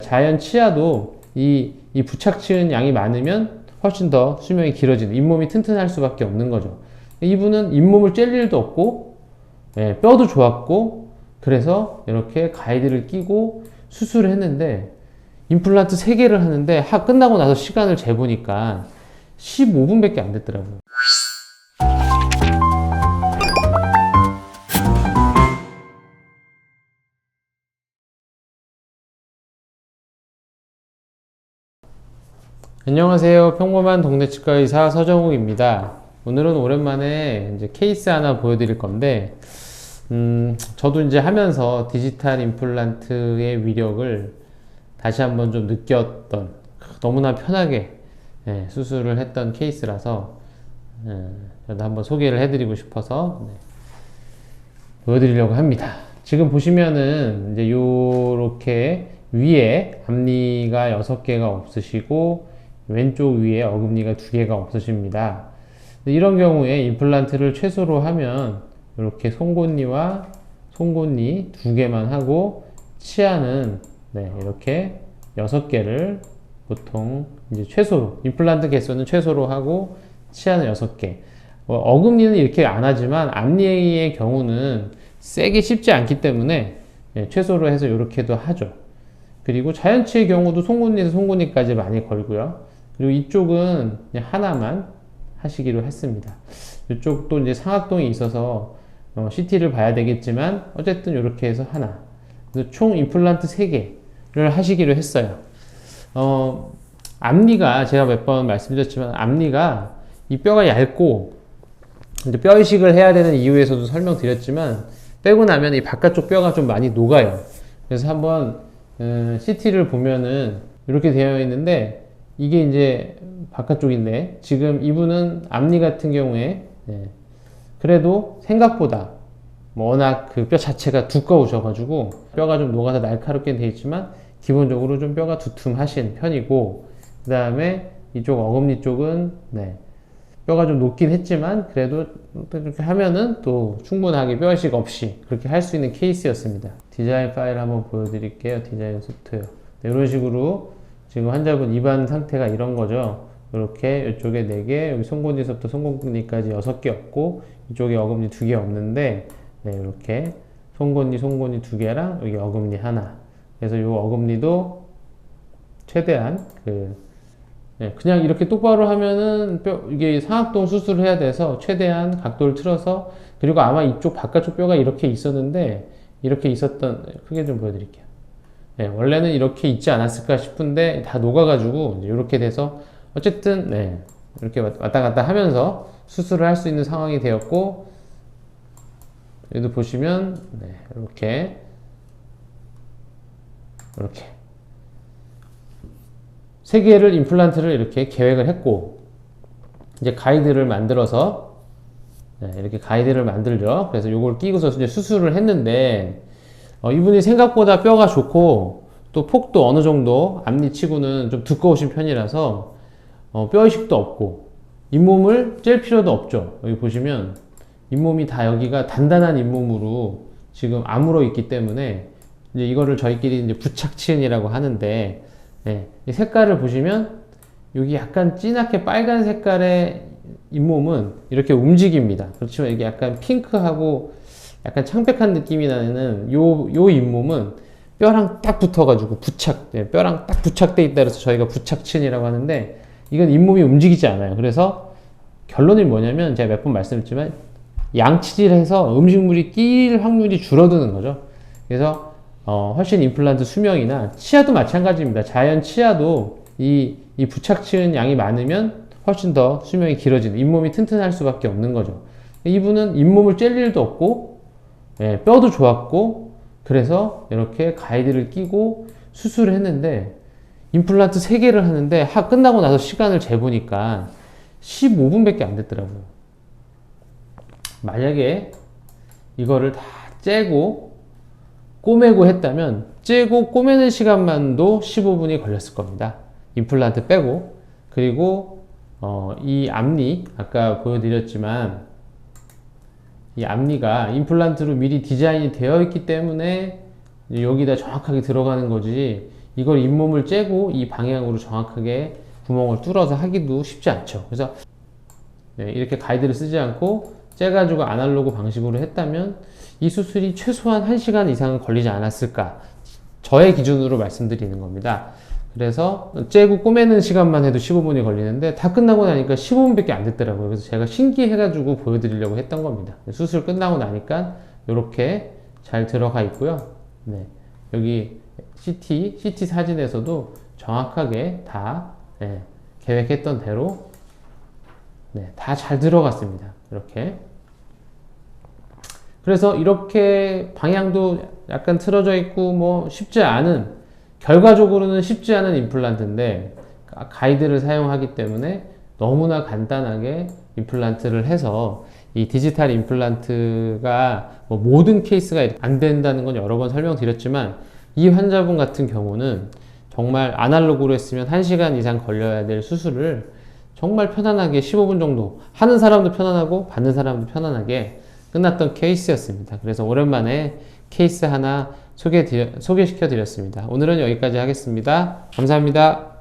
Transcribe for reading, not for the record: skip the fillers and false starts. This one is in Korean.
자연 치아도 이 부착치은 양이 많으면 훨씬 더 수명이 길어지는, 잇몸이 튼튼할 수밖에 없는 거죠. 이분은 잇몸을 뗄 일도 없고, 뼈도 좋았고, 그래서 이렇게 가이드를 끼고 수술을 했는데, 임플란트 3개를 하는데 끝나고 나서 시간을 재보니까 15분밖에 안 됐더라고요. 안녕하세요. 평범한 동네 치과의사 서정욱입니다. 오늘은 오랜만에 이제 케이스 하나 보여드릴 건데, 저도 이제 하면서 디지털 임플란트의 위력을 다시 한번 좀 느꼈던, 너무나 편하게 수술을 했던 케이스라서 저도 한번 소개를 해드리고 싶어서 보여드리려고 합니다. 지금 보시면은 이제 요렇게 위에 앞니가 6개가 없으시고 왼쪽 위에 어금니가 2개가 없으십니다. 이런 경우에 임플란트를 최소로 하면 이렇게 송곳니와 송곳니 2개만 하고 치아는 이렇게 6개를 보통 이제 최소로, 임플란트 개수는 최소로 하고 치아는 6개. 어금니는 이렇게 안 하지만 앞니의 경우는 세기 쉽지 않기 때문에 최소로 해서 이렇게도 하죠. 그리고 자연치의 경우도 송곳니에서 송곳니까지 많이 걸고요. 그리고 이쪽은 그냥 하나만 하시기로 했습니다. 이쪽도 이제 상악동이 있어서 CT를 봐야 되겠지만 어쨌든 이렇게 해서 하나. 그래서 총 임플란트 3개를 하시기로 했어요. 앞니가 제가 몇 번 말씀드렸지만 앞니가 이 뼈가 얇고 이제 뼈 이식을 해야 되는 이유에서도 설명드렸지만 빼고 나면 이 바깥쪽 뼈가 좀 많이 녹아요. 그래서 한번 CT를 보면은 이렇게 되어 있는데 이게 이제 바깥쪽인데 지금 이분은 앞니 같은 경우에 그래도 생각보다 워낙 그 뼈 자체가 두꺼우셔가지고 뼈가 좀 녹아서 날카롭게 되어 있지만 기본적으로 좀 뼈가 두툼하신 편이고, 그 다음에 이쪽 어금니 쪽은 뼈가 좀 녹긴 했지만 그래도 이렇게 하면은 또 충분하게 뼈 이식 없이 그렇게 할 수 있는 케이스였습니다. 디자인 파일 한번 보여드릴게요. 디자인 소프트웨어. 이런 식으로 지금 환자분 입안 상태가 이런 거죠. 이렇게 이쪽에 4개, 여기 송곳니서부터 송곳니까지 6개 없고 이쪽에 어금니 2개 없는데 이렇게 송곳니 2개랑 여기 어금니 하나. 그래서 이 어금니도 최대한 그냥 이렇게 똑바로 하면은 이게 상악동 수술을 해야 돼서 최대한 각도를 틀어서, 그리고 아마 이쪽 바깥쪽 뼈가 이렇게 있었는데 이렇게 있었던, 크게 좀 보여드릴게요. 원래는 이렇게 있지 않았을까 싶은데 다 녹아가지고 이렇게 돼서 어쨌든 이렇게 왔다 갔다 하면서 수술을 할 수 있는 상황이 되었고, 여기도 보시면 이렇게 이렇게 3개를 임플란트를 이렇게 계획을 했고, 이제 가이드를 만들어서 이렇게 가이드를 만들죠. 그래서 이걸 끼고서 이제 수술을 했는데 이분이 생각보다 뼈가 좋고 또 폭도 어느 정도 앞니치고는 좀 두꺼우신 편이라서 뼈 이식도 없고 잇몸을 뗄 필요도 없죠. 여기 보시면 잇몸이 다 여기가 단단한 잇몸으로 지금 아물어 있기 때문에 이제 이거를 저희끼리 이제 부착치은이라고 하는데, 이 색깔을 보시면 여기 약간 진하게 빨간 색깔의 잇몸은 이렇게 움직입니다. 그렇지만 이게 약간 핑크하고 약간 창백한 느낌이 나는 요 잇몸은 뼈랑 딱 붙어가지고 뼈랑 딱 부착돼 있다 그래서 저희가 부착치은이라고 하는데, 이건 잇몸이 움직이지 않아요. 그래서 결론이 뭐냐면 제가 몇 번 말씀드렸지만 양치질해서 음식물이 끼일 확률이 줄어드는 거죠. 그래서 훨씬 임플란트 수명이나 치아도 마찬가지입니다. 자연 치아도 이 부착치은 양이 많으면 훨씬 더 수명이 길어지는, 잇몸이 튼튼할 수밖에 없는 거죠. 이분은 잇몸을 뗄 일도 없고 뼈도 좋았고, 그래서 이렇게 가이드를 끼고 수술을 했는데 임플란트 3개를 하는데 끝나고 나서 시간을 재보니까 15분밖에 안 됐더라고요. 만약에 이거를 다 째고 꼬매고 했다면 째고 꼬매는 시간만도 15분이 걸렸을 겁니다. 임플란트 빼고. 그리고 이 앞니 아까 보여드렸지만 이 앞니가 임플란트로 미리 디자인이 되어 있기 때문에 여기다 정확하게 들어가는 거지, 이걸 잇몸을 째고 이 방향으로 정확하게 구멍을 뚫어서 하기도 쉽지 않죠. 그래서 네, 이렇게 가이드를 쓰지 않고 째가지고 아날로그 방식으로 했다면 이 수술이 최소한 1시간 이상은 걸리지 않았을까, 저의 기준으로 말씀드리는 겁니다. 그래서 째고 꼬매는 시간만 해도 15분이 걸리는데 다 끝나고 나니까 15분밖에 안 됐더라고요. 그래서 제가 신기해가지고 보여드리려고 했던 겁니다. 수술 끝나고 나니까 이렇게 잘 들어가 있고요. 네, 여기 CT 사진에서도 정확하게 다 네, 계획했던 대로 네, 다 잘 들어갔습니다. 이렇게. 그래서 이렇게 방향도 약간 틀어져 있고 뭐 쉽지 않은, 결과적으로는 쉽지 않은 임플란트인데 가이드를 사용하기 때문에 너무나 간단하게 임플란트를 해서, 이 디지털 임플란트가 뭐 모든 케이스가 안 된다는 건 여러 번 설명드렸지만 이 환자분 같은 경우는 정말 아날로그로 했으면 1시간 이상 걸려야 될 수술을 정말 편안하게 15분 정도, 하는 사람도 편안하고 받는 사람도 편안하게 끝났던 케이스였습니다. 그래서 오랜만에 케이스 하나 소개시켜 드렸습니다. 오늘은 여기까지 하겠습니다. 감사합니다.